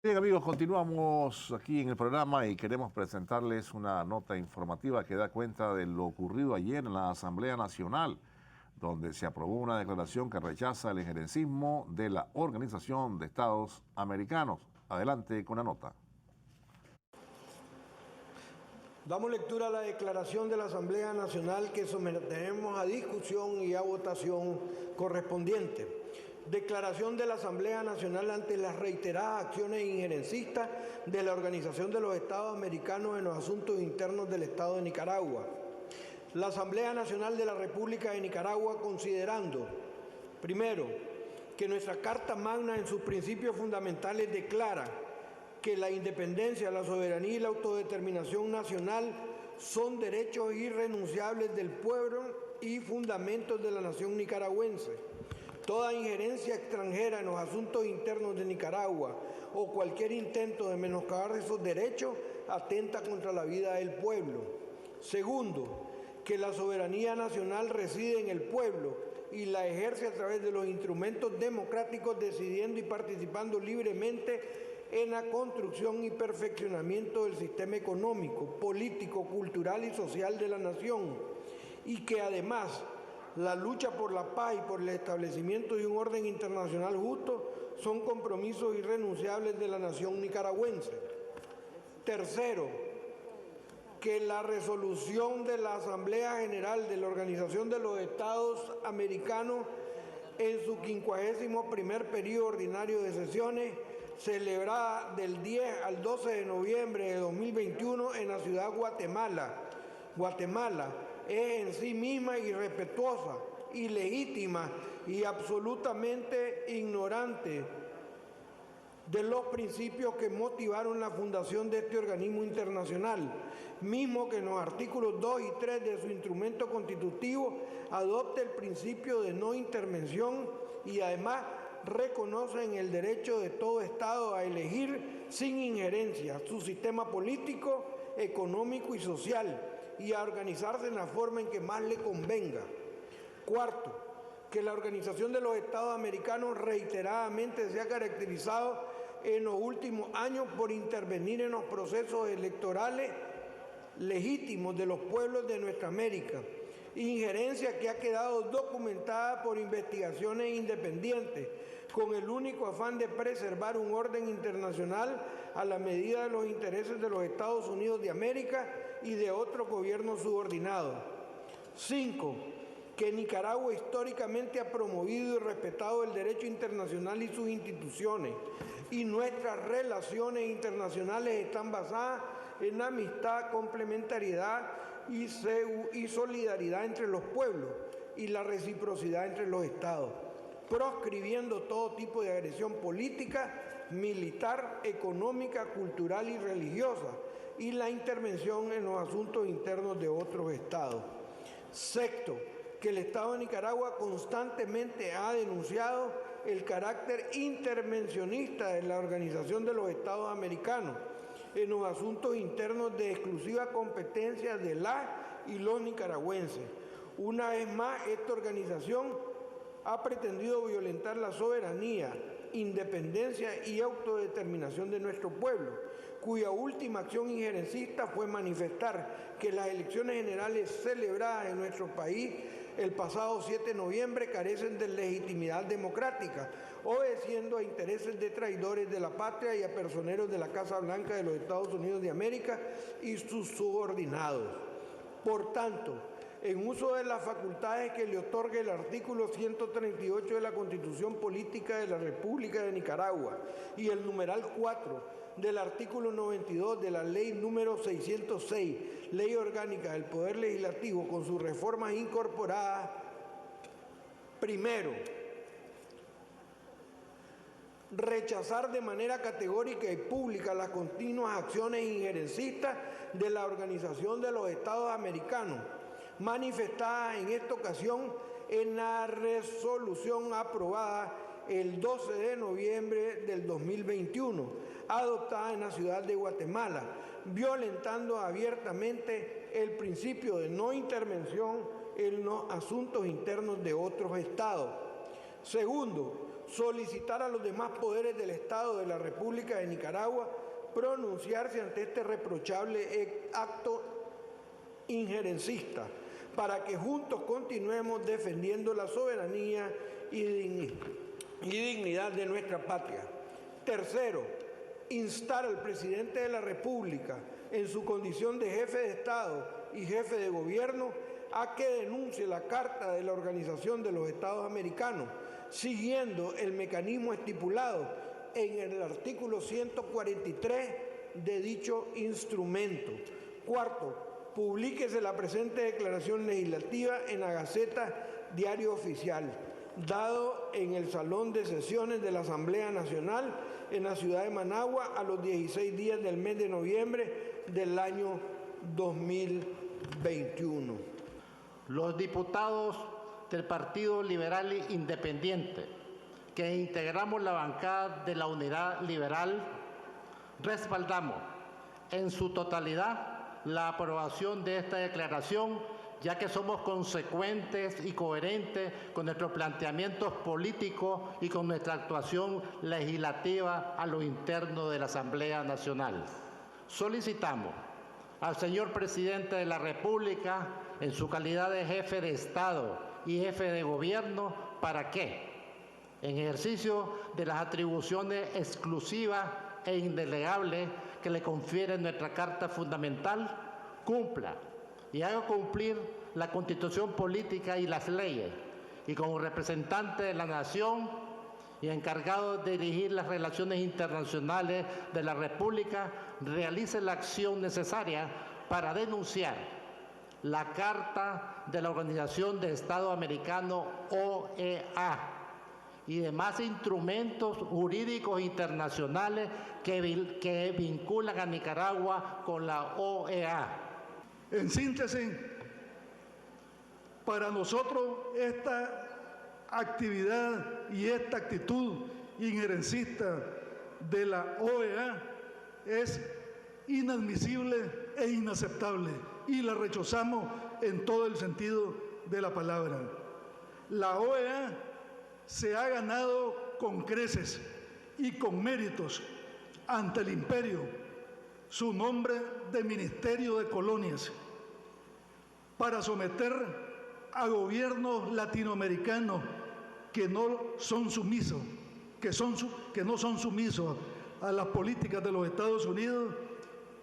Bien amigos, continuamos aquí en el programa y queremos presentarles una nota informativa que da cuenta de lo ocurrido ayer en la Asamblea Nacional, donde se aprobó una declaración que rechaza el injerencismo de la Organización de Estados Americanos. Adelante con la nota. Damos lectura a la declaración de la Asamblea Nacional que someteremos a discusión y a votación correspondiente. Declaración de la Asamblea Nacional ante las reiteradas acciones injerencistas de la Organización de los Estados Americanos en los asuntos internos del Estado de Nicaragua. La Asamblea Nacional de la República de Nicaragua, considerando, primero, que nuestra Carta Magna en sus principios fundamentales declara que la independencia, la soberanía y la autodeterminación nacional son derechos irrenunciables del pueblo y fundamentos de la nación nicaragüense. Toda injerencia extranjera en los asuntos internos de Nicaragua o cualquier intento de menoscabar esos derechos atenta contra la vida del pueblo. Segundo, que la soberanía nacional reside en el pueblo y la ejerce a través de los instrumentos democráticos, decidiendo y participando libremente en la construcción y perfeccionamiento del sistema económico, político, cultural y social de la nación, y que además la lucha por la paz y por el establecimiento de un orden internacional justo son compromisos irrenunciables de la nación nicaragüense. Tercero, que la resolución de la Asamblea General de la Organización de los Estados Americanos en su 51º periodo ordinario de sesiones, celebrada del 10 al 12 de noviembre de 2021 en la ciudad de Guatemala, es en sí misma irrespetuosa, ilegítima y absolutamente ignorante de los principios que motivaron la fundación de este organismo internacional, mismo que en los artículos 2 y 3 de su instrumento constitutivo adopta el principio de no intervención y además reconocen el derecho de todo Estado a elegir sin injerencia su sistema político, económico y social y a organizarse en la forma en que más le convenga. Cuarto, que la Organización de los Estados Americanos reiteradamente se ha caracterizado en los últimos años por intervenir en los procesos electorales legítimos de los pueblos de nuestra América, injerencia que ha quedado documentada por investigaciones independientes, con el único afán de preservar un orden internacional a la medida de los intereses de los Estados Unidos de América y de otros gobiernos subordinados. 5. Que Nicaragua históricamente ha promovido y respetado el derecho internacional y sus instituciones, y nuestras relaciones internacionales están basadas en amistad, complementariedad y solidaridad entre los pueblos y la reciprocidad entre los estados, proscribiendo todo tipo de agresión política, militar, económica, cultural y religiosa, y la intervención en los asuntos internos de otros estados. Sexto, que el Estado de Nicaragua constantemente ha denunciado el carácter intervencionista de la Organización de los Estados Americanos en los asuntos internos de exclusiva competencia de la y los nicaragüenses. Una vez más, esta organización ha pretendido violentar la soberanía, independencia y autodeterminación de nuestro pueblo, cuya última acción injerencista fue manifestar que las elecciones generales celebradas en nuestro país el pasado 7 de noviembre carecen de legitimidad democrática, obedeciendo a intereses de traidores de la patria y a personeros de la Casa Blanca de los Estados Unidos de América y sus subordinados. Por tanto, en uso de las facultades que le otorga el artículo 138 de la Constitución Política de la República de Nicaragua y el numeral 4 del artículo 92 de la Ley número 606, Ley Orgánica del Poder Legislativo, con sus reformas incorporadas, primero, rechazar de manera categórica y pública las continuas acciones injerencistas de la Organización de los Estados Americanos, manifestadas en esta ocasión en la resolución aprobada el 12 de noviembre del 2021, adoptada en la ciudad de Guatemala, violentando abiertamente el principio de no intervención en los asuntos internos de otros estados. Segundo, solicitar a los demás poderes del Estado de la República de Nicaragua pronunciarse ante este reprochable acto injerencista, para que juntos continuemos defendiendo la soberanía y dignidad de nuestra patria. Tercero, instar al presidente de la República, en su condición de jefe de Estado y jefe de gobierno, a que denuncie la Carta de la Organización de los Estados Americanos, siguiendo el mecanismo estipulado en el artículo 143 de dicho instrumento. Cuarto, publíquese la presente declaración legislativa en la Gaceta Diario Oficial, dado en el Salón de Sesiones de la Asamblea Nacional en la ciudad de Managua a los 16 días del mes de noviembre del año 2021. Los diputados del Partido Liberal Independiente, que integramos la bancada de la Unidad Liberal, respaldamos en su totalidad la aprobación de esta declaración, ya que somos consecuentes y coherentes con nuestros planteamientos políticos y con nuestra actuación legislativa a lo interno de la Asamblea Nacional. Solicitamos al señor presidente de la República, en su calidad de jefe de Estado y jefe de gobierno, para que, en ejercicio de las atribuciones exclusivas e indelegables que le confiere nuestra Carta Fundamental, cumpla y haga cumplir la Constitución política y las leyes, y como representante de la nación y encargado de dirigir las relaciones internacionales de la República, realice la acción necesaria para denunciar la Carta de la Organización de Estados Americanos, OEA, y demás instrumentos jurídicos internacionales que vinculan a Nicaragua con la OEA. En síntesis, para nosotros esta actividad y esta actitud injerencista de la OEA es inadmisible e inaceptable y la rechazamos en todo el sentido de la palabra. La OEA se ha ganado con creces y con méritos ante el imperio su nombre de Ministerio de Colonias para someter a gobiernos latinoamericanos que no son sumisos, que no son sumisos a las políticas de los Estados Unidos,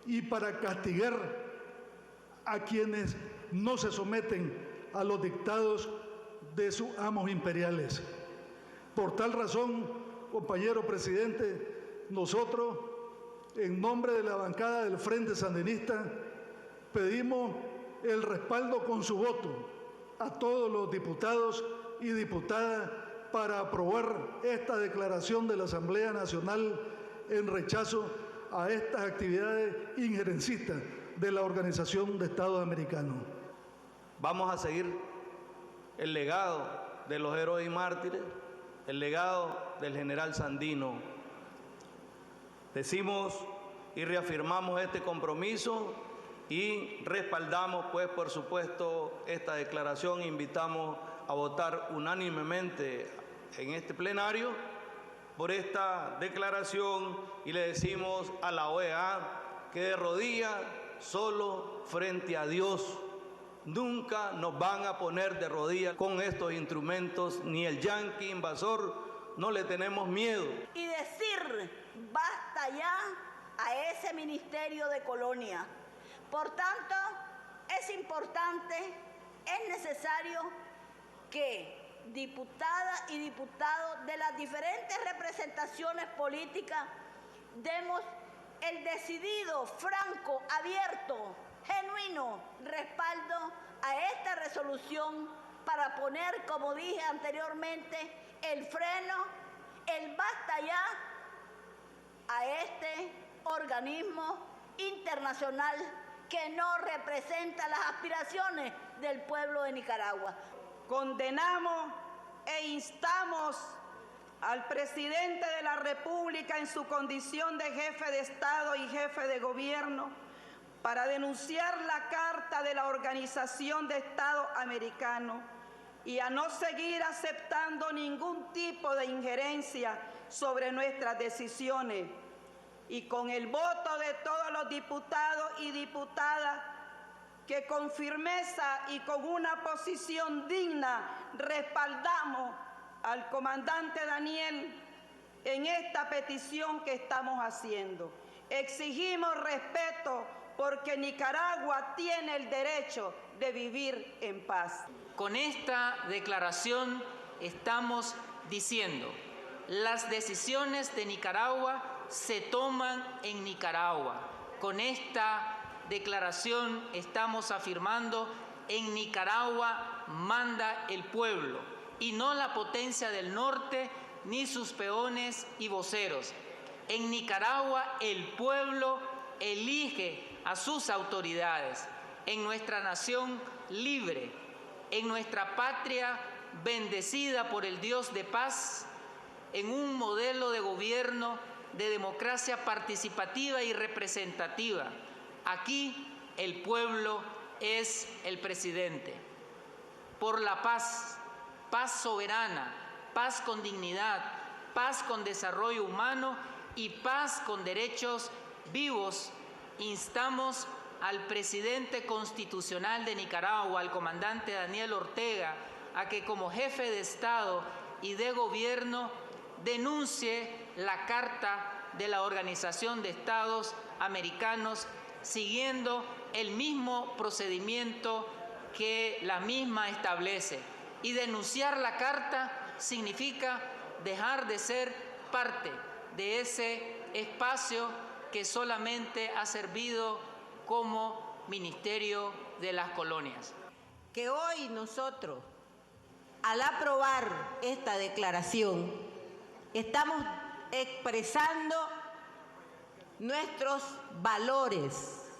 y para castigar a quienes no se someten a los dictados de sus amos imperiales. Por tal razón, compañero presidente, nosotros, en nombre de la bancada del Frente Sandinista, pedimos el respaldo con su voto a todos los diputados y diputadas para aprobar esta declaración de la Asamblea Nacional en rechazo a estas actividades injerencistas de la Organización de Estados Americanos. Vamos a seguir el legado de los héroes y mártires, el legado del general Sandino. Decimos y reafirmamos este compromiso y respaldamos, pues, por supuesto, esta declaración. Invitamos a votar unánimemente en este plenario por esta declaración y le decimos a la OEA que de rodillas solo frente a Dios. Nunca nos van a poner de rodillas con estos instrumentos, ni el yanqui invasor, no le tenemos miedo. Y decir basta ya a ese Ministerio de Colonia. Por tanto, es importante, es necesario que diputadas y diputados de las diferentes representaciones políticas demos el decidido, franco, abierto, genuino respaldo a esta resolución para poner, como dije anteriormente, el freno, el basta ya a este organismo internacional que no representa las aspiraciones del pueblo de Nicaragua. Condenamos e instamos al presidente de la República en su condición de jefe de Estado y jefe de gobierno para denunciar la Carta de la Organización de Estados Americanos y a no seguir aceptando ningún tipo de injerencia sobre nuestras decisiones. Y con el voto de todos los diputados y diputadas que con firmeza y con una posición digna respaldamos al comandante Daniel en esta petición que estamos haciendo. Exigimos respeto porque Nicaragua tiene el derecho de vivir en paz. Con esta declaración estamos diciendo: las decisiones de Nicaragua se toman en Nicaragua. Con esta declaración estamos afirmando: en Nicaragua manda el pueblo y no la potencia del norte ni sus peones y voceros. En Nicaragua el pueblo elige a sus autoridades. En nuestra nación libre, en nuestra patria bendecida por el Dios de paz, en un modelo de gobierno de democracia participativa y representativa. Aquí el pueblo es el presidente. Por la paz, paz soberana, paz con dignidad, paz con desarrollo humano y paz con derechos vivos, instamos al presidente constitucional de Nicaragua, al comandante Daniel Ortega, a que como jefe de Estado y de Gobierno denuncie la Carta de la Organización de Estados Americanos, siguiendo el mismo procedimiento que la misma establece. Y denunciar la Carta significa dejar de ser parte de ese espacio que solamente ha servido como Ministerio de las Colonias. Que hoy nosotros, al aprobar esta declaración, estamos expresando nuestros valores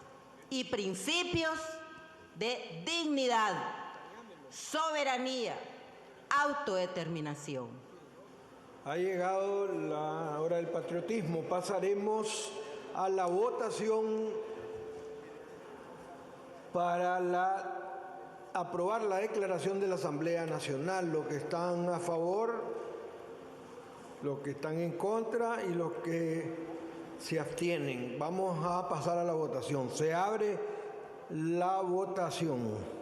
y principios de dignidad, soberanía, autodeterminación. Ha llegado la hora del patriotismo. Pasaremos a la votación para aprobar la declaración de la Asamblea Nacional. Los que están a favor, los que están en contra y los que se abstienen. Vamos a pasar a la votación. Se abre la votación.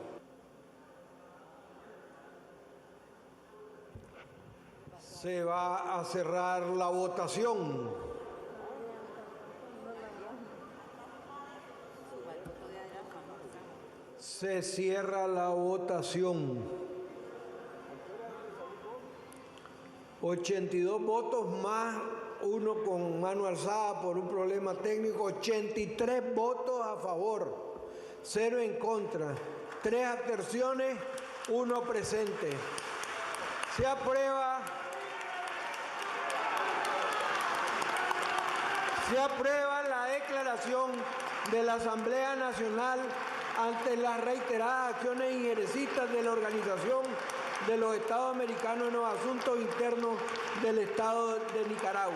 Se va a cerrar la votación. Se cierra la votación. 82 votos más, uno con mano alzada por un problema técnico, 83 votos a favor, 0 en contra, 3 abstenciones, 1 presente. Se aprueba la declaración de la Asamblea Nacional ante las reiteradas acciones injerencistas de la Organización de los Estados Americanos en los asuntos internos del Estado de Nicaragua.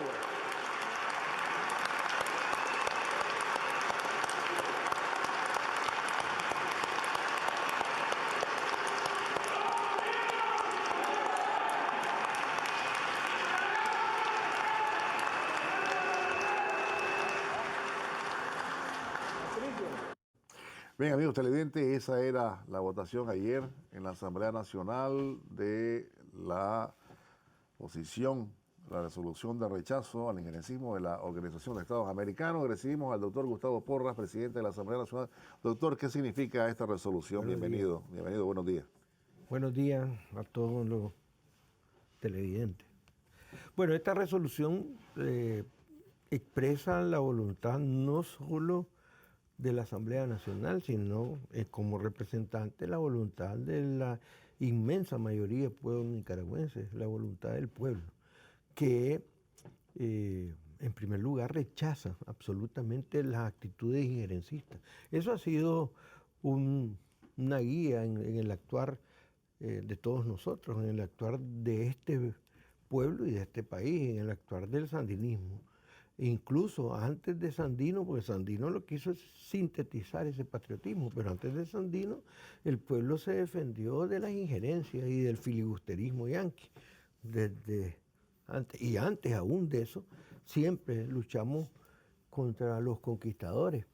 Bien, amigos televidentes, esa era la votación ayer en la Asamblea Nacional de la posición, la resolución de rechazo al injerencismo de la Organización de Estados Americanos. Recibimos al doctor Gustavo Porras, presidente de la Asamblea Nacional. Doctor, ¿qué significa esta resolución? Bienvenido, buenos días. Buenos días a todos los televidentes. Bueno, esta resolución expresa la voluntad no solo de la Asamblea Nacional, sino como representante la voluntad de la inmensa mayoría del pueblo nicaragüense, la voluntad del pueblo, que en primer lugar rechaza absolutamente las actitudes injerencistas. Eso ha sido una guía en el actuar de todos nosotros, en el actuar de este pueblo y de este país, en el actuar del sandinismo. incluso antes de Sandino, porque Sandino lo que hizo es sintetizar ese patriotismo, pero antes de Sandino el pueblo se defendió de las injerencias y del filibusterismo yanqui. Desde antes, y antes aún de eso, siempre luchamos contra los conquistadores.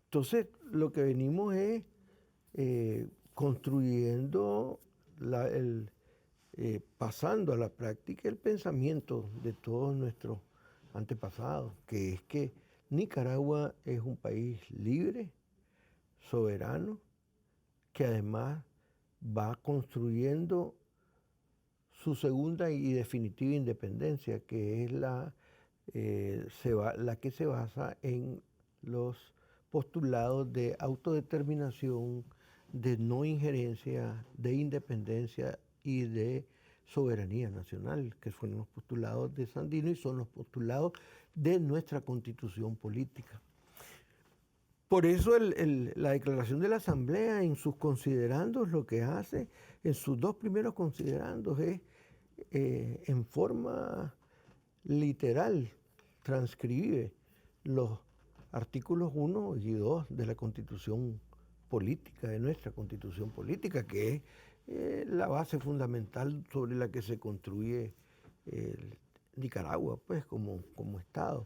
Entonces, lo que venimos es construyendo, pasando a la práctica el pensamiento de todos nuestros antepasados, que es que Nicaragua es un país libre, soberano, que además va construyendo su segunda y definitiva independencia, que es la que se basa en los postulados de autodeterminación, de no injerencia, de independencia y de soberanía nacional, que fueron los postulados de Sandino y son los postulados de nuestra constitución política. Por eso la declaración de la Asamblea en sus considerandos lo que hace, en sus dos primeros considerandos, es en forma literal, transcribe los artículos 1 y 2 de la Constitución política, de nuestra Constitución política, que es la base fundamental sobre la que se construye Nicaragua, pues, como Estado.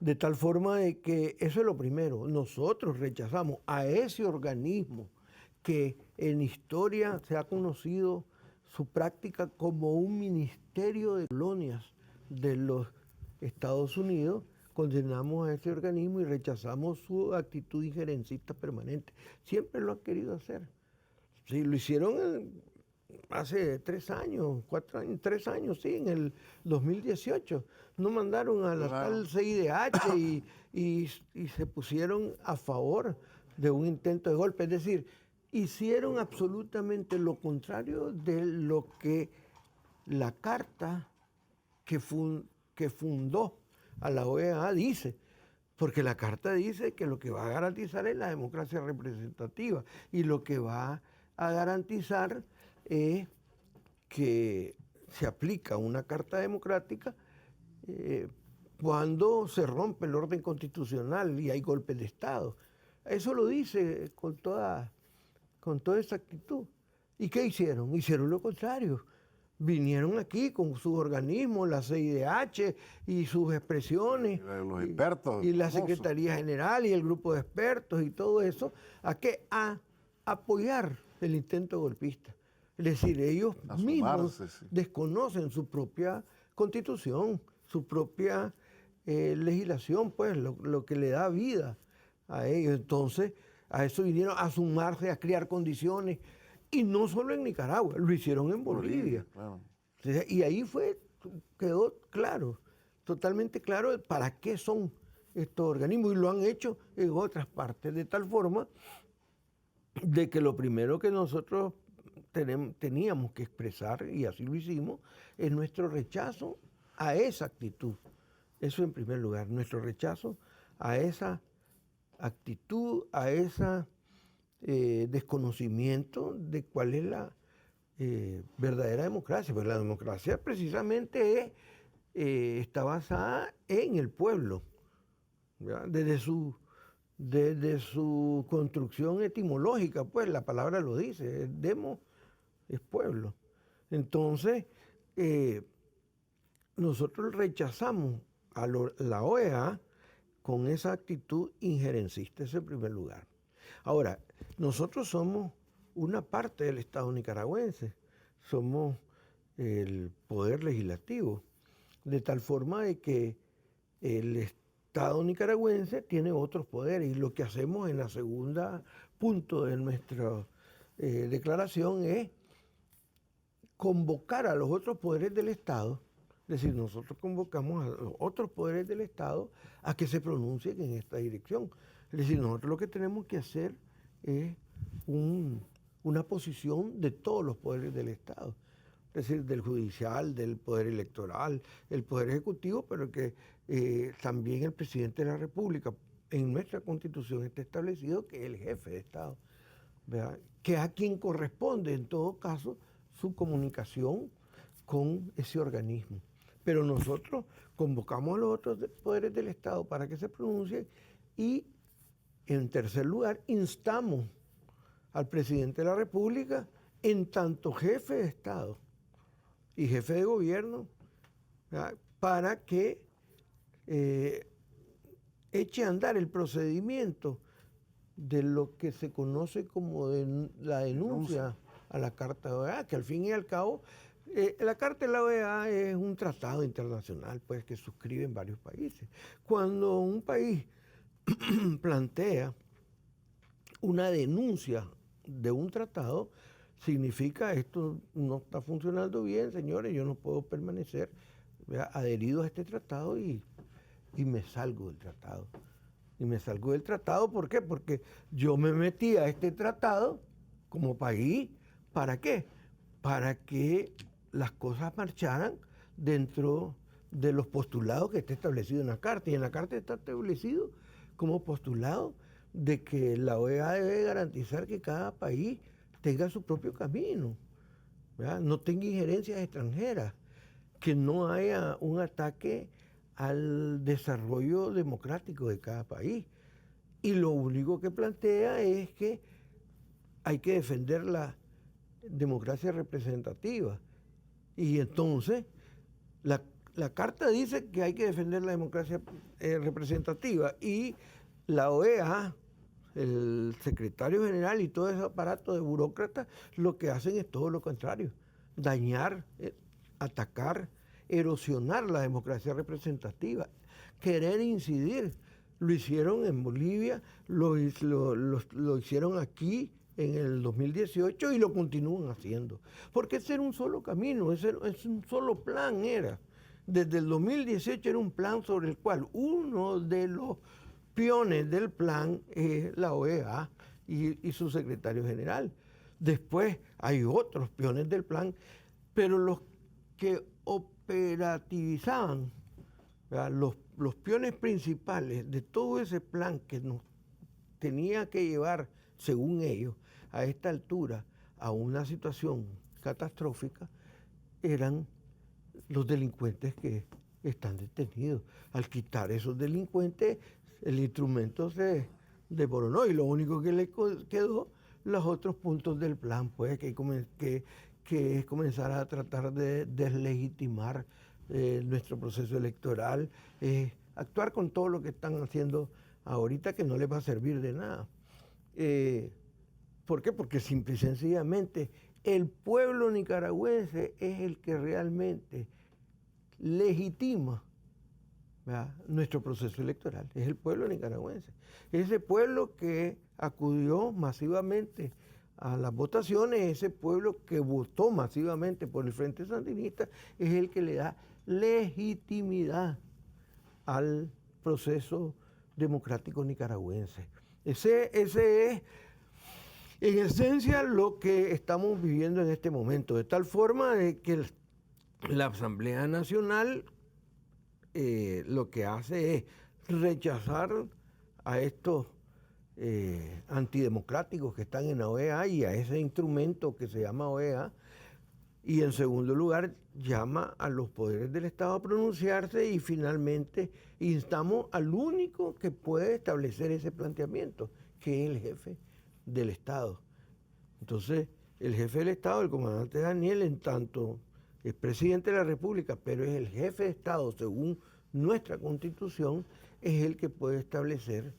De tal forma de que eso es lo primero. Nosotros rechazamos a ese organismo que en historia se ha conocido su práctica como un ministerio de colonias de los Estados Unidos. Condenamos a ese organismo y rechazamos su actitud injerencista permanente. Siempre lo han querido hacer. Sí, lo hicieron hace 3 años, 4 años, 3 años, sí, en el 2018. No mandaron a la tal CIDH y se pusieron a favor de un intento de golpe. Es decir, hicieron absolutamente lo contrario de lo que la carta que fundó a la OEA dice, porque la carta dice que lo que va a garantizar es la democracia representativa y lo que va a garantizar es que se aplica una carta democrática cuando se rompe el orden constitucional y hay golpe de Estado. Eso lo dice con toda exactitud. ¿Y qué hicieron? Hicieron lo contrario. Vinieron aquí con sus organismos, la CIDH y sus expresiones. Los expertos. Y la Secretaría General y el grupo de expertos y todo eso. ¿A qué? A apoyar el intento golpista. Es decir, ellos mismos desconocen su propia constitución, su propia legislación, pues, lo que le da vida a ellos. Entonces, a eso vinieron a sumarse, a crear condiciones. Y no solo en Nicaragua, lo hicieron en Bolivia. Claro. Y ahí quedó claro, totalmente claro, para qué son estos organismos. Y lo han hecho en otras partes, de tal forma de que lo primero que nosotros teníamos que expresar, y así lo hicimos, es nuestro rechazo a esa actitud. Eso en primer lugar, nuestro rechazo a esa actitud, a esa desconocimiento de cuál es la verdadera democracia. Pues la democracia precisamente está basada en el pueblo, ¿verdad? Desde su construcción etimológica, pues la palabra lo dice, demo es pueblo. Entonces, nosotros rechazamos a la OEA con esa actitud injerencista, ese en primer lugar. Ahora, nosotros somos una parte del Estado nicaragüense, somos el poder legislativo, de tal forma de que el Estado nicaragüense tiene otros poderes y lo que hacemos en la segunda punto de nuestra declaración es convocar a los otros poderes del Estado, es decir, nosotros convocamos a los otros poderes del Estado a que se pronuncien en esta dirección. Es decir, nosotros lo que tenemos que hacer es una posición de todos los poderes del Estado, es decir, del judicial, del poder electoral, el poder ejecutivo, pero que también el presidente de la República, en nuestra Constitución está establecido que es el jefe de Estado, ¿verdad? Que a quien corresponde, en todo caso, su comunicación con ese organismo. pero nosotros convocamos a los otros poderes del Estado para que se pronuncien y, en tercer lugar, instamos al presidente de la República, en tanto jefe de Estado y jefe de gobierno, ¿verdad?, para que eche a andar el procedimiento de lo que se conoce como la denuncia a la Carta de la OEA, que al fin y al cabo, la Carta de la OEA es un tratado internacional, pues, que suscriben varios países. Cuando un país plantea una denuncia de un tratado, significa esto no está funcionando bien, señores, yo no puedo permanecer, ¿verdad?, adherido a este tratado y me salgo del tratado. Y me salgo del tratado, ¿por qué? Porque yo me metí a este tratado como país, ¿para qué? Para que las cosas marcharan dentro de los postulados que está establecido en la Carta. Y en la Carta está establecido como postulado de que la OEA debe garantizar que cada país tenga su propio camino, ¿verdad?, no tenga injerencias extranjeras, que no haya un ataque al desarrollo democrático de cada país. Y lo único que plantea es que hay que defender la democracia representativa. Y entonces, la Carta dice que hay que defender la democracia representativa, y la OEA, el secretario general y todo ese aparato de burócratas lo que hacen es todo lo contrario: dañar, atacar, erosionar la democracia representativa, querer incidir. Lo hicieron en Bolivia, lo hicieron aquí en el 2018 y lo continúan haciendo. Porque ese era un solo camino, es un solo plan era. Desde el 2018 era un plan sobre el cual uno de los peones del plan es la OEA y su secretario general. Después hay otros peones del plan, pero los que operativizaban, los peones principales de todo ese plan que nos tenía que llevar, según ellos, a esta altura, a una situación catastrófica, eran los delincuentes que están detenidos. Al quitar esos delincuentes, el instrumento se desmoronó y lo único que le quedó, los otros puntos del plan, pues, que es comenzar a tratar de deslegitimar nuestro proceso electoral, actuar con todo lo que están haciendo ahorita, que no les va a servir de nada. ¿Por qué? Porque simple y sencillamente el pueblo nicaragüense es el que realmente legitima, ¿verdad?, nuestro proceso electoral. Es el pueblo nicaragüense. Ese pueblo que acudió masivamente a las votaciones, ese pueblo que votó masivamente por el Frente Sandinista, es el que le da legitimidad al proceso democrático nicaragüense. Ese es, en esencia, lo que estamos viviendo en este momento, de tal forma de que la Asamblea Nacional lo que hace es rechazar a estos antidemocráticos que están en la OEA y a ese instrumento que se llama OEA, y en segundo lugar llama a los poderes del Estado a pronunciarse, y finalmente instamos al único que puede establecer ese planteamiento, que es el jefe del Estado. Entonces, el jefe del Estado, el comandante Daniel, en tanto es presidente de la República, pero es el jefe de Estado según nuestra Constitución, es el que puede establecer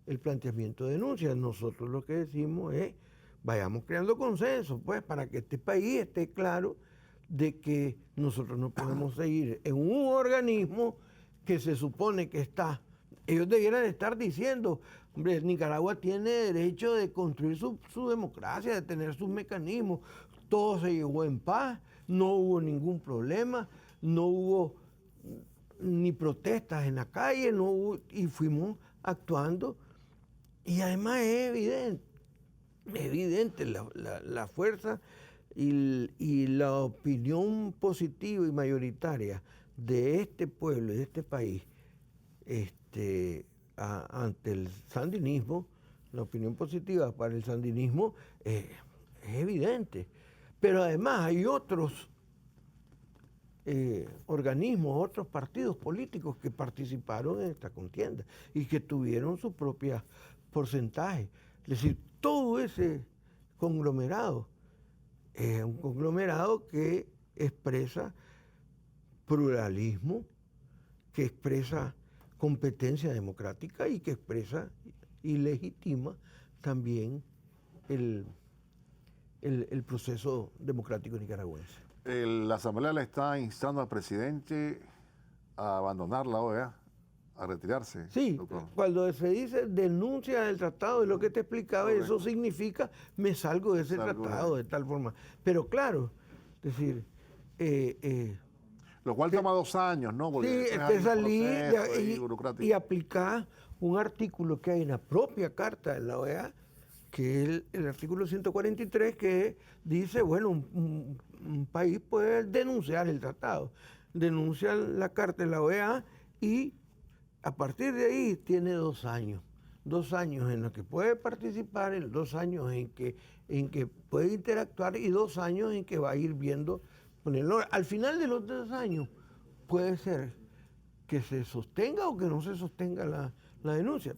el planteamiento de denuncia. Nosotros lo que decimos es: vayamos creando consenso, pues, para que este país esté claro de que nosotros no podemos seguir en un organismo que se supone que está. Ellos debieran estar diciendo: hombre, Nicaragua tiene derecho de construir su democracia, de tener sus mecanismos. Todo se llevó en paz, no hubo ningún problema, no hubo ni protestas en la calle, no hubo, y fuimos actuando. Y además es evidente la fuerza y la opinión positiva y mayoritaria de este pueblo y de este país ante el sandinismo. La opinión positiva para el sandinismo es evidente. Pero además hay otros organismos, otros partidos políticos que participaron en esta contienda y que tuvieron su propio porcentaje. Es decir, todo ese conglomerado es un conglomerado que expresa pluralismo, que expresa competencia democrática y que expresa y legitima también el proceso democrático nicaragüense. La Asamblea le está instando al presidente a abandonar la OEA, a retirarse. Sí, doctor. cuando se dice denuncia del tratado, es lo que te explicaba, Correcto. eso significa me salgo de ese tratado de tal forma. Pero claro, es decir, lo cual toma 2 años, ¿no? Porque sí, hay un salir proceso ahí burocrático. y aplicar un artículo que hay en la propia carta de la OEA, que es el artículo 143, que dice, bueno, un país puede denunciar el tratado, denuncia la carta de la OEA y a partir de ahí tiene 2 años. 2 años en los que puede participar, 2 años en que puede interactuar y 2 años en que va a ir viendo. Al final de los 2 años puede ser que se sostenga o que no se sostenga la denuncia.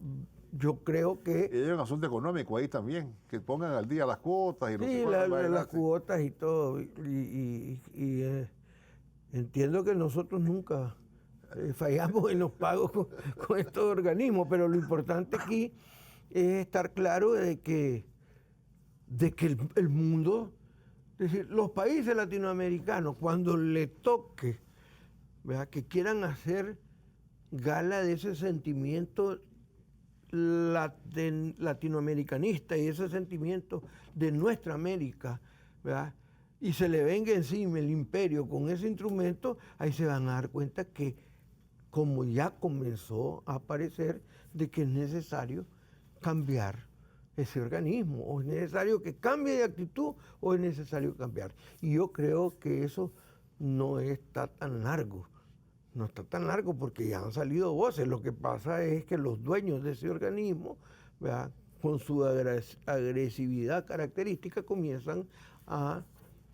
Yo creo que... Y hay un asunto económico ahí también, que pongan al día las cuotas y no sí, sé cuánto las cuotas y todo. Y entiendo que nosotros nunca fallamos en los pagos con estos organismos, pero lo importante aquí es estar claro de que el mundo, es decir, los países latinoamericanos, cuando le toque, ¿verdad?, que quieran hacer gala de ese sentimiento latinoamericanista y ese sentimiento de nuestra América, ¿verdad?, y se le venga encima el imperio con ese instrumento, ahí se van a dar cuenta que como ya comenzó a aparecer de que es necesario cambiar ese organismo, o es necesario que cambie de actitud, o es necesario cambiar. Y yo creo que eso no está tan largo. No está tan largo porque ya han salido voces. Lo que pasa es que los dueños de ese organismo, ¿verdad?, con su agresividad característica, comienzan a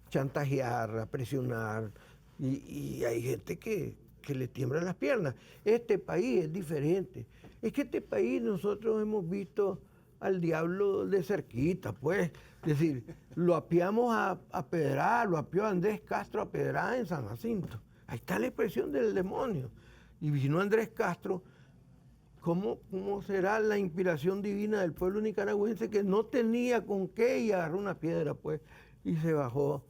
chantajear, a presionar, y hay gente que le tiemblan las piernas. Este país es diferente. Es que este país nosotros hemos visto al diablo de cerquita, pues. Es decir, lo apiamos a Pedra, lo apió Andrés Castro a Pedra en San Jacinto. Ahí está la expresión del demonio. Y vino Andrés Castro, ¿cómo será la inspiración divina del pueblo nicaragüense que no tenía con qué y agarró una piedra, pues, y se bajó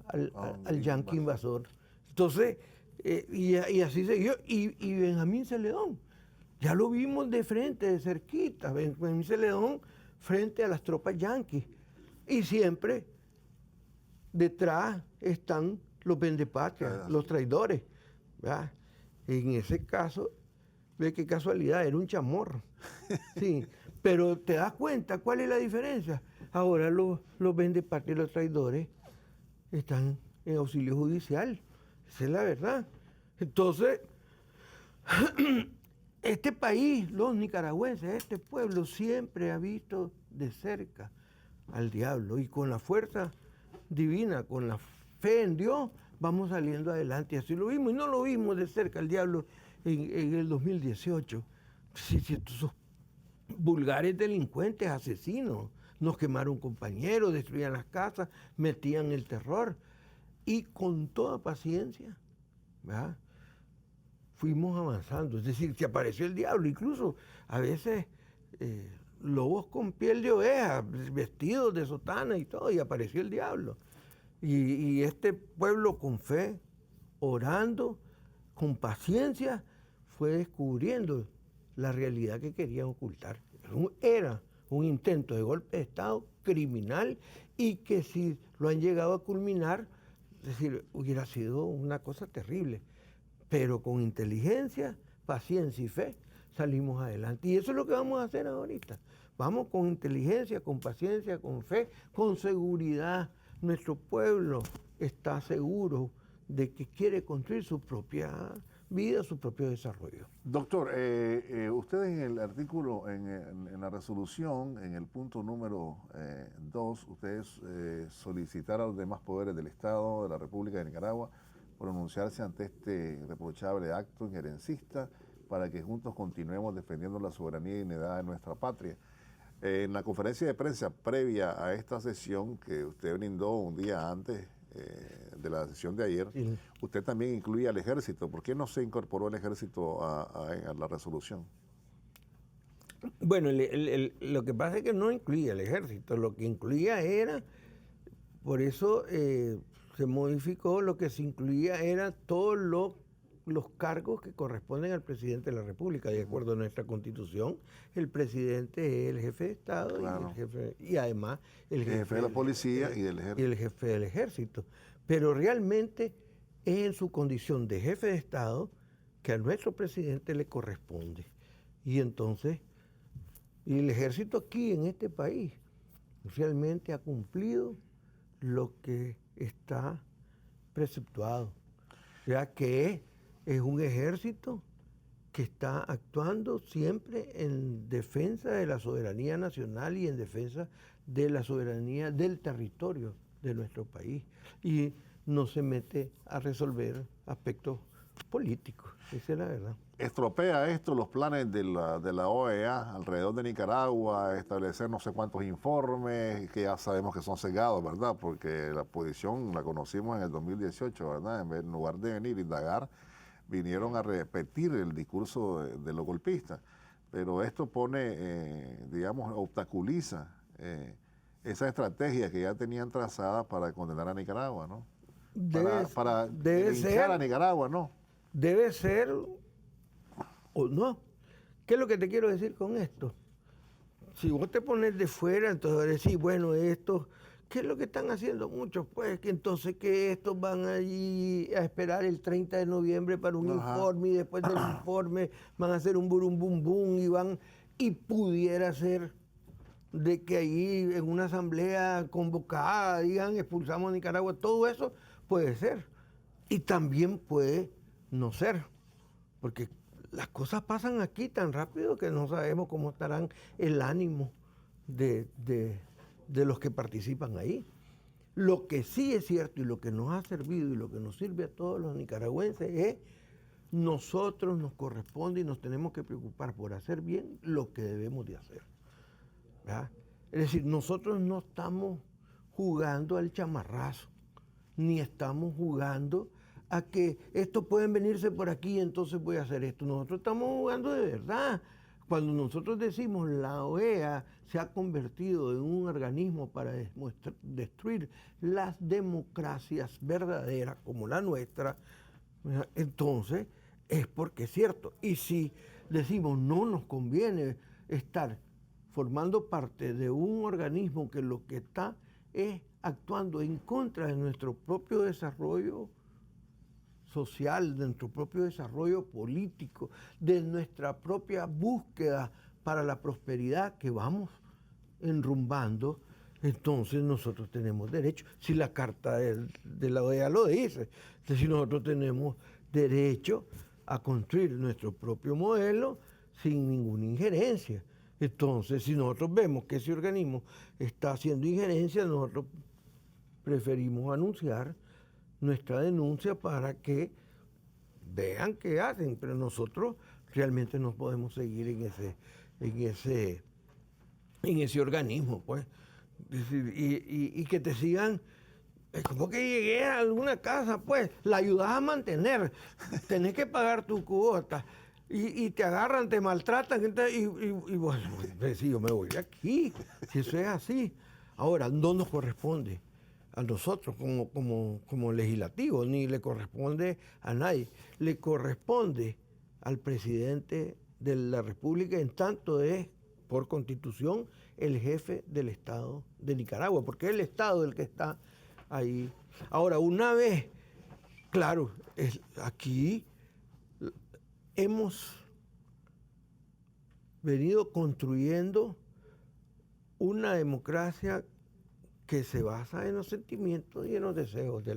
al yanqui invasor? Entonces, y así siguió. Y Benjamín Celedón, ya lo vimos de frente, de cerquita, Benjamín Celedón frente a las tropas yanquis. Y siempre detrás están los vendepatrias, los traidores, ¿verdad? En ese caso, ve qué casualidad, era un chamorro. Sí, pero te das cuenta cuál es la diferencia. Ahora los vendepatrias y los traidores están en auxilio judicial. Esa es la verdad. Entonces, este país, los nicaragüenses, este pueblo siempre ha visto de cerca al diablo, y con la fuerza divina, con la fe en Dios, vamos saliendo adelante. Y así lo vimos, y no lo vimos de cerca al diablo en el 2018. Si estos vulgares delincuentes, asesinos, nos quemaron compañeros, destruían las casas, metían el terror, y con toda paciencia, ¿verdad?, fuimos avanzando. Es decir, que apareció el diablo, incluso a veces lobos con piel de oveja, vestidos de sotana y todo, y apareció el diablo. Y este pueblo con fe, orando, con paciencia, fue descubriendo la realidad que querían ocultar. Era un intento de golpe de Estado criminal, y que si lo han llegado a culminar, es decir, hubiera sido una cosa terrible. Pero con inteligencia, paciencia y fe salimos adelante. Y eso es lo que vamos a hacer ahorita. Vamos con inteligencia, con paciencia, con fe, con seguridad. Nuestro pueblo está seguro de que quiere construir su propia vida, su propio desarrollo. Doctor, ustedes en el artículo, en la resolución, en el punto número 2, ustedes solicitaron a los demás poderes del Estado, de la República de Nicaragua, pronunciarse ante este reprochable acto injerencista para que juntos continuemos defendiendo la soberanía y dignidad de nuestra patria. En la conferencia de prensa previa a esta sesión que usted brindó un día antes de la sesión de ayer, sí, usted también incluía al ejército. ¿Por qué no se incorporó el ejército a la resolución? Bueno, lo que pasa es que no incluía el ejército, lo que incluía era, por eso se modificó, lo que se incluía era todos los cargos que corresponden al presidente de la República. De acuerdo a nuestra Constitución, el presidente es el jefe de Estado, claro, y además el jefe de la policía y el jefe del ejército. Pero realmente es en su condición de jefe de Estado que a nuestro presidente le corresponde. Y entonces, y el ejército aquí en este país realmente ha cumplido lo que está preceptuado. O sea que es un ejército que está actuando siempre en defensa de la soberanía nacional y en defensa de la soberanía del territorio de nuestro país. Y no se mete a resolver aspectos políticos, esa es la verdad. ¿Estropea esto los planes de la OEA alrededor de Nicaragua, establecer no sé cuántos informes, que ya sabemos que son cegados, ¿verdad? Porque la posición la conocimos en el 2018, ¿verdad? En lugar de venir a indagar, vinieron a repetir el discurso de los golpistas. Pero esto pone, digamos, obstaculiza esa estrategia que ya tenían trazada para condenar a Nicaragua, ¿no? Para linchar a Nicaragua, ¿no? Debe ser o no. ¿Qué es lo que te quiero decir con esto? Si vos te pones de fuera, entonces decís, bueno, esto, ¿qué es lo que están haciendo muchos? Pues que entonces que estos van allí a esperar el 30 de noviembre para un informe y después del informe van a hacer un burum bum bum y pudiera ser de que allí en una asamblea convocada digan expulsamos a Nicaragua, todo eso puede ser. Y también puede no ser, porque las cosas pasan aquí tan rápido que no sabemos cómo estarán el ánimo de los que participan ahí. Lo que sí es cierto y lo que nos ha servido y lo que nos sirve a todos los nicaragüenses es nosotros nos corresponde y nos tenemos que preocupar por hacer bien lo que debemos de hacer, ¿verdad? Es decir, nosotros no estamos jugando al chamarrazo, ni estamos jugando a que estos pueden venirse por aquí, entonces voy a hacer esto. Nosotros estamos jugando de verdad. Cuando nosotros decimos la OEA se ha convertido en un organismo para destruir las democracias verdaderas como la nuestra, entonces es porque es cierto. Y si decimos no nos conviene estar formando parte de un organismo que lo que está es actuando en contra de nuestro propio desarrollo social, de nuestro propio desarrollo político, de nuestra propia búsqueda para la prosperidad que vamos enrumbando, entonces nosotros tenemos derecho, si la Carta de la OEA lo dice, es decir, nosotros tenemos derecho a construir nuestro propio modelo sin ninguna injerencia. Entonces, si nosotros vemos que ese organismo está haciendo injerencia, nosotros preferimos anunciar nuestra denuncia para que vean qué hacen, pero nosotros realmente no podemos seguir en ese organismo, pues. Es decir, y que te sigan, es como que llegué a alguna casa, pues, la ayudas a mantener, tenés que pagar tu cuota, y te agarran, te maltratan, y bueno, pues, si yo me voy de aquí, si eso es así. Ahora, no nos corresponde a nosotros como legislativo, ni le corresponde a nadie. Le corresponde al presidente de la República, en tanto es, por Constitución, el jefe del Estado de Nicaragua, porque es el Estado el que está ahí. Ahora, una vez, claro, aquí hemos venido construyendo una democracia que se basa en los sentimientos y en los deseos de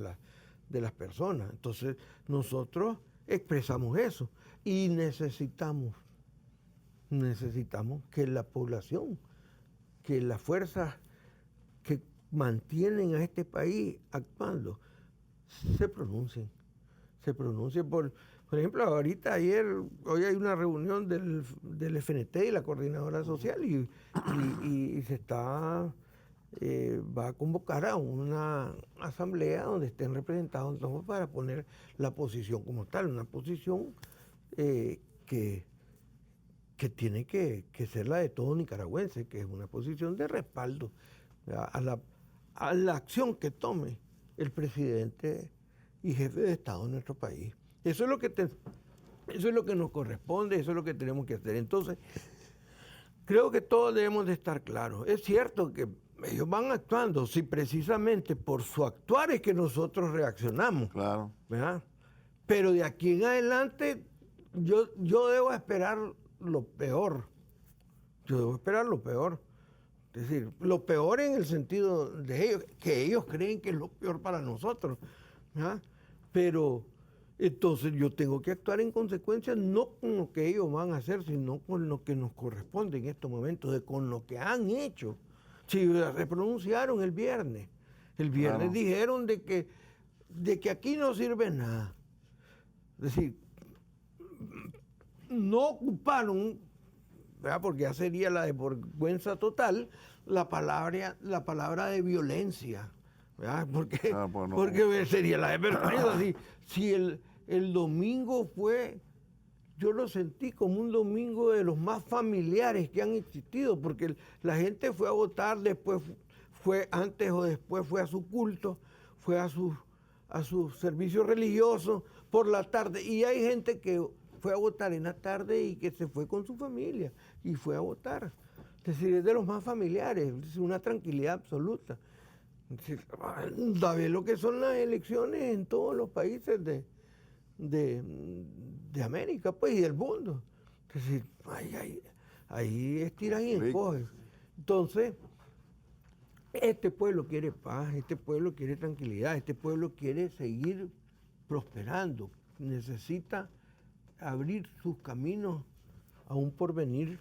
las personas. Entonces, nosotros expresamos eso y necesitamos que la población, que las fuerzas que mantienen a este país actuando, se pronuncien. se pronuncie por ejemplo, hoy hay una reunión del FNT y la coordinadora social y se va a convocar a una asamblea donde estén representados todos para poner la posición como tal, una posición que tiene que ser la de todo nicaragüense, que es una posición de respaldo a la acción que tome el presidente y jefe de Estado de nuestro país. Eso es lo que nos corresponde, eso es lo que tenemos que hacer. Entonces, creo que todos debemos de estar claros. Es cierto que ellos van actuando, si precisamente por su actuar es que nosotros reaccionamos. Claro. ¿Verdad? Pero de aquí en adelante yo debo esperar lo peor. Yo debo esperar lo peor. Es decir, lo peor en el sentido de ellos, que ellos creen que es lo peor para nosotros. ¿Verdad? Pero entonces yo tengo que actuar en consecuencia, no con lo que ellos van a hacer, sino con lo que nos corresponde en estos momentos, con lo que han hecho. Si se pronunciaron el viernes. El viernes Claro. dijeron de que aquí no sirve nada. Es decir, no ocuparon, ¿verdad? Porque ya sería la de vergüenza total, la palabra de violencia. ¿Verdad? Porque sería la de vergüenza. Si el domingo yo lo sentí como un domingo de los más familiares que han existido, porque la gente fue a votar, después antes o después fue a su culto, fue a su servicio religioso por la tarde, y hay gente que fue a votar en la tarde y que se fue con su familia y fue a votar. Es decir, es de los más familiares, es una tranquilidad absoluta. Es decir, ¿sabes lo que son las elecciones en todos los países de América, pues, y del mundo? Es decir, ahí estiran y encogen. Entonces, este pueblo quiere paz, este pueblo quiere tranquilidad, este pueblo quiere seguir prosperando, necesita abrir sus caminos a un porvenir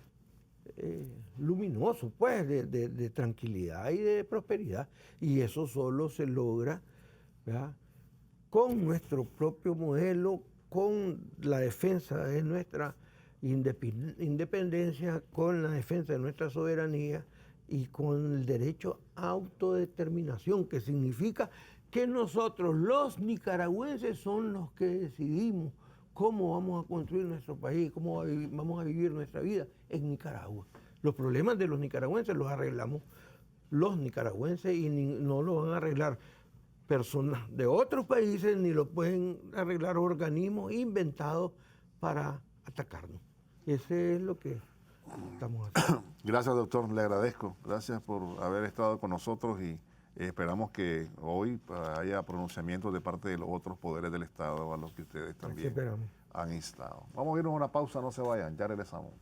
luminoso, pues, de tranquilidad y de prosperidad. Y eso solo se logra, ¿verdad?, con nuestro propio modelo, con la defensa de nuestra independencia, con la defensa de nuestra soberanía y con el derecho a autodeterminación, que significa que nosotros, los nicaragüenses, son los que decidimos cómo vamos a construir nuestro país, cómo vamos a vivir nuestra vida en Nicaragua. Los problemas de los nicaragüenses los arreglamos los nicaragüenses y no los van a arreglar personas de otros países, ni lo pueden arreglar organismos inventados para atacarnos. Ese es lo que estamos haciendo. Gracias, doctor, le agradezco. Gracias por haber estado con nosotros y esperamos que hoy haya pronunciamientos de parte de los otros poderes del Estado a los que ustedes también han instado. Vamos a irnos a una pausa, no se vayan, ya regresamos.